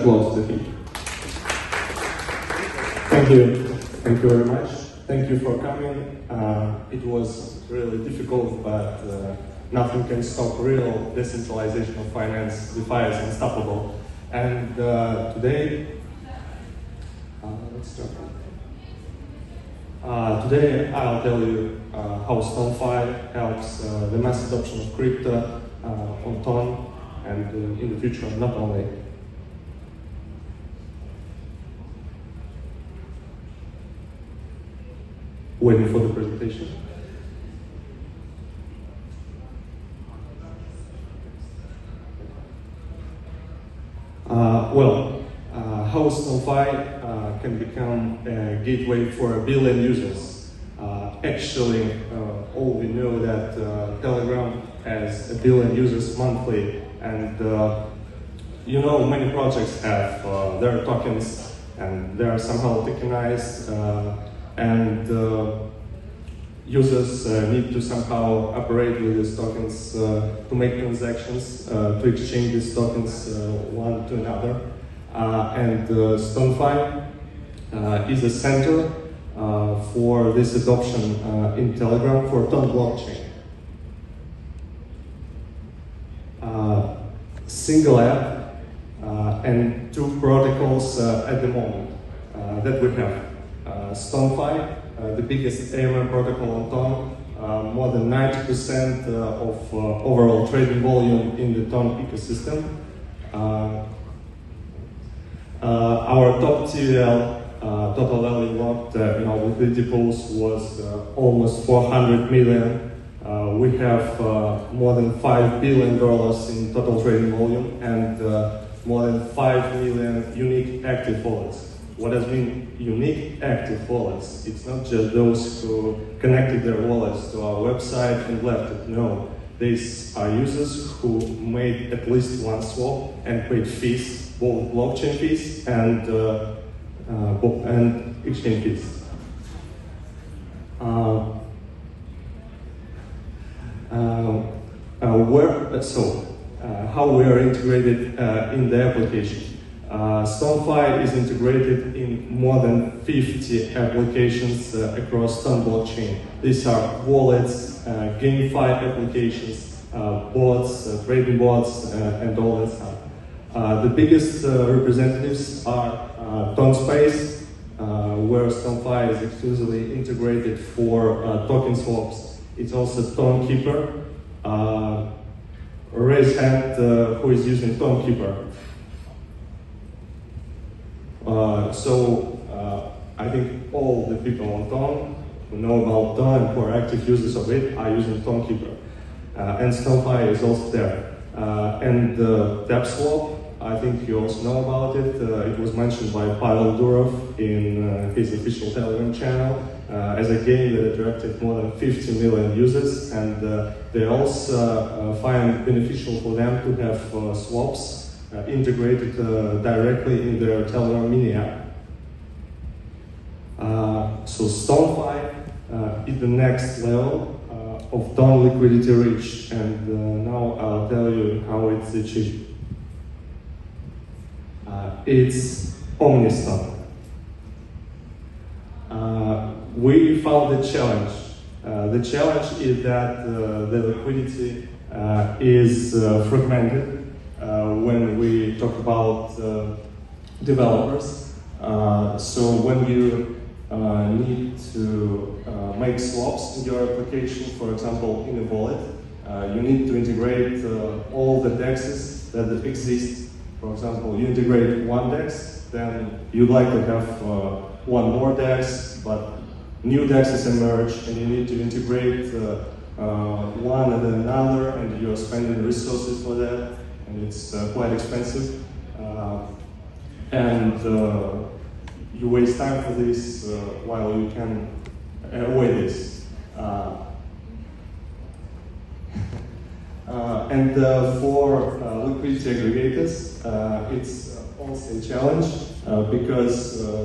Applause to him. Thank you. Thank you very much. Thank you for coming. It was really difficult, but nothing can stop real decentralization of finance. DeFi is unstoppable. And today, let's start. Today I'll tell you how Ston.fi helps the mass adoption of crypto on Ton and in the future not only. Waiting for the presentation. How Ston.fi can become a gateway for 1 billion users. Actually, all we know that Telegram has 1 billion users monthly, and you know many projects have their tokens, and they are somehow tokenized, and users need to somehow operate with these tokens to make transactions, to exchange these tokens one to another. Ston.fi is a center for this adoption in Telegram for Ton blockchain. Single app and 2 protocols at the moment that we have. Ston.fi, the biggest AMM protocol on Ton, more than 90% of overall trading volume in the Ton ecosystem. Our top TVL, total value locked in our liquidity pools, was almost 400 million. We have more than $5 billion in total trading volume and more than 5 million unique active wallets. What does mean unique active wallets? It's not just those who connected their wallets to our website and left it. No, these are users who made at least one swap and paid fees, both blockchain fees and exchange fees. How we are integrated in the application. Ston.fi is integrated in more than 50 applications across Ton blockchain. These are wallets, gamified applications, bots, trading bots, and all that stuff. The biggest representatives are Ton Space, where Ston.fi is exclusively integrated for token swaps. It's also Ton Keeper. Raise hand who is using Ton Keeper. I think all the people on Ton who know about Ton and who are active users of it are using Ton Keeper. And Ston.fi is also there. TapSwap, I think you also know about it. It was mentioned by Pavel Durov in his official Telegram channel as a game that attracted more than 50 million users, and they also find beneficial for them to have swaps integrated directly in their Telegram mini app. So Ston.fi is the next level of Ton liquidity reach, and now I'll tell you how it's achieved. It's Omniston. We found a challenge. The challenge is that the liquidity is fragmented when we talk about developers. So when you need to make swaps in your application, for example, in a wallet, you need to integrate all the DEXs that exist. For example, you integrate one DEX, then you'd like to have one more DEX, but new DEXs emerge, and you need to integrate one and then another, and you're spending resources for that, and it's quite expensive. You waste time for this while you can avoid this. For liquidity aggregators, it's also a challenge because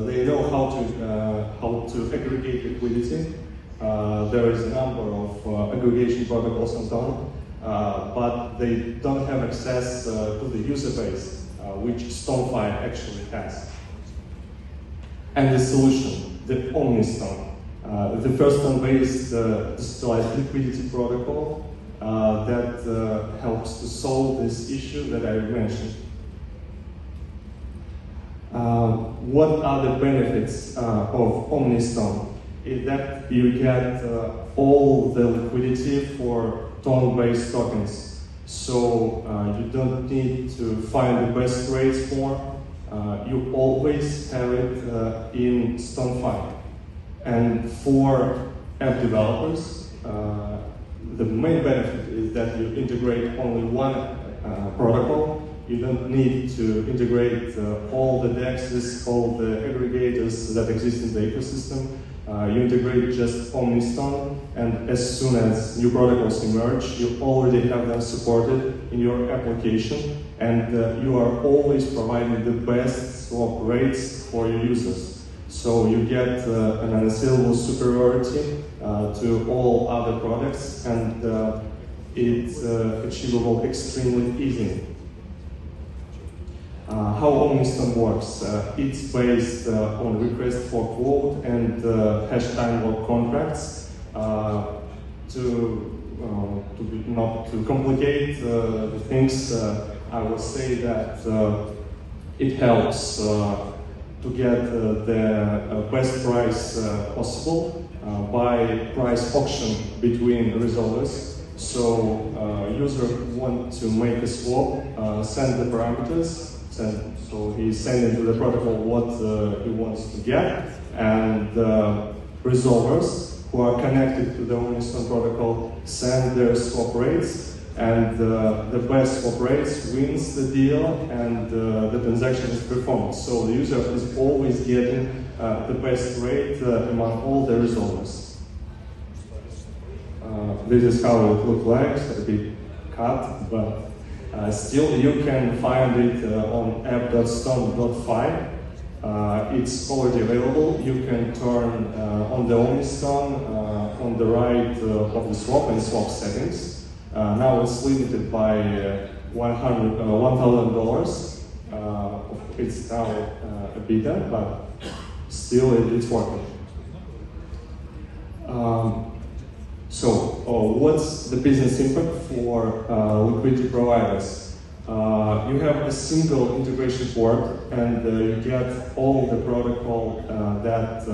they know how to aggregate liquidity. There is a number of aggregation protocols on Ton, but they don't have access to the user base. which Ston.fi actually has. And the solution, the OmniStone, the first Ston-based decentralized liquidity protocol that helps to solve this issue that I mentioned. What are the benefits of OmniStone? Is that you get all the liquidity for Ston-based tokens. So you don't need to find the best rates for. You always have it in Ston.fi. And for app developers, the main benefit is that you integrate only one protocol. You don't need to integrate all the DEXs, all the aggregators that exist in the ecosystem. You integrate just OmniStone, and as soon as new protocols emerge, you already have them supported in your application, and you are always providing the best swap rates for your users. So you get an unassailable superiority to all other products, and it's achievable extremely easy. How OmniStone works? It's based on request for quote and hash time lock contracts. Not to complicate the things, I will say that it helps to get the best price possible by price auction between resolvers. So user want to make a swap, send the parameters. So he's sending to the protocol what he wants to get, and resolvers who are connected to the OmniStone protocol send their swap rates, and the best swap rates wins the deal, and the transaction is performed. So the user is always getting the best rate among all the resolvers. This is how it looks like, it's a bit cut, but still, you can find it on app.Ston.fi. It's already available. You can turn on the OmniStone on the right of the swap and swap settings. Now it's limited by $1,000. It's now a beta, but still it's working. So, what's the business impact for liquidity providers? You have a single integration port, and you get all the protocol that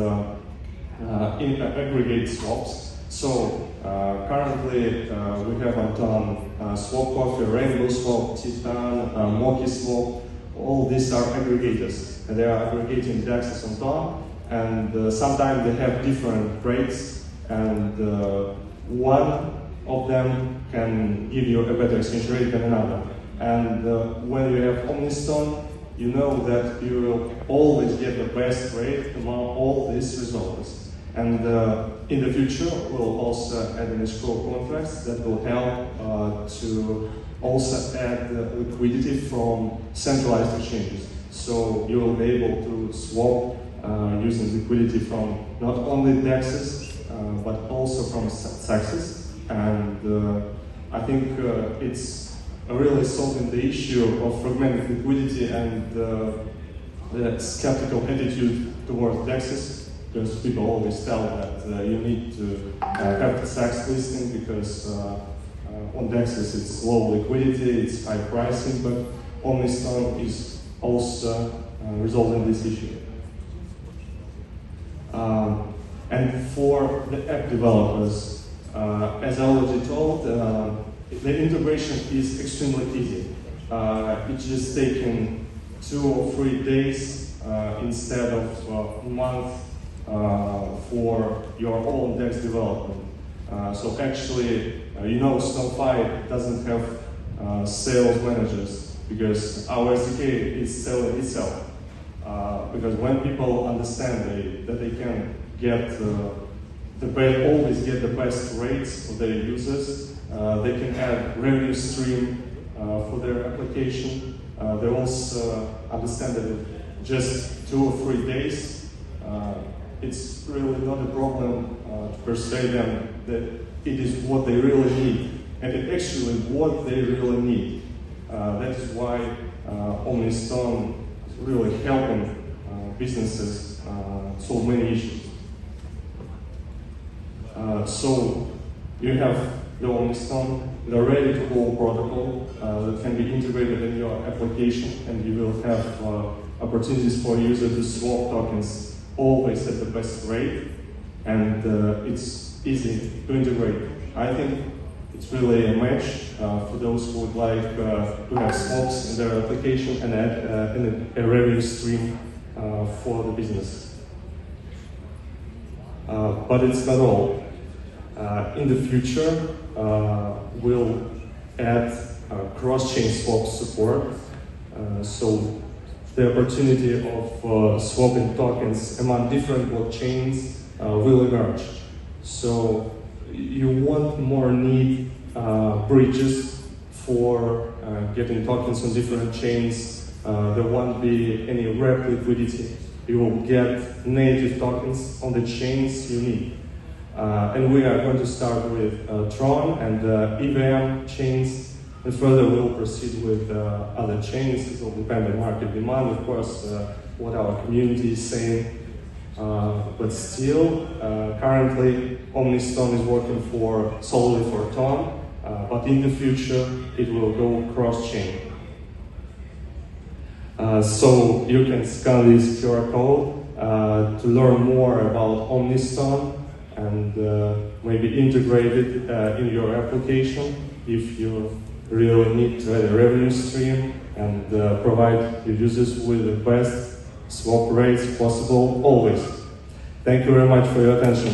aggregate swaps. So, currently we have on Swap Coffee, Rainbow Swap, Titan, Moki Swap. All these are aggregators, and they are aggregating DEXs on top, and sometimes they have different rates, and one of them can give you a better exchange rate than another. And when you have OmniStone, you know that you will always get the best rate among all these resolvers. And in the future, we'll also add an escrow contracts that will help to also add liquidity from centralized exchanges. So you will be able to swap using liquidity from not only DEXs, but also from taxes, and I think it's really solving the issue of fragmented liquidity and the skeptical attitude towards DEXs, because people always tell that you need to have the tax listing because on DEXs it's low liquidity, it's high pricing, but OmniStone is also resolving this issue. And for the app developers, as I already told, the integration is extremely easy. It's just taking 2 or 3 days instead of a month for your own DEX development. So actually, you know, Ston.fi doesn't have sales managers because our SDK is selling itself. Because when people understand that they can get always get the best rates for their users, they can add revenue stream for their application. They also understand that just 2 or 3 days, it's really not a problem to persuade them that it is what they really need, and it's actually what they really need. That is why OmniStone is really helping businesses solve many issues. So you have the OmniStone, the ready-to-go protocol that can be integrated in your application, and you will have opportunities for users to swap tokens always at the best rate, and it's easy to integrate. I think it's really a match for those who would like to have swaps in their application and add a revenue stream for the business. But it's not all. In the future, we'll add cross-chain swap support. So the opportunity of swapping tokens among different blockchains will emerge. So you won't more need bridges for getting tokens on different chains. There won't be any wrap liquidity. You will get native tokens on the chains you need. And we are going to start with Tron and EVM chains, and further we'll proceed with other chains. It will depend on market demand, of course, what our community is saying. But still, currently, OmniStone is working solely for Tron, but in the future, it will go cross-chain. So you can scan this QR code to learn more about OmniStone and maybe integrate it in your application if you really need to add a revenue stream and provide your users with the best swap rates possible always. Thank you very much for your attention.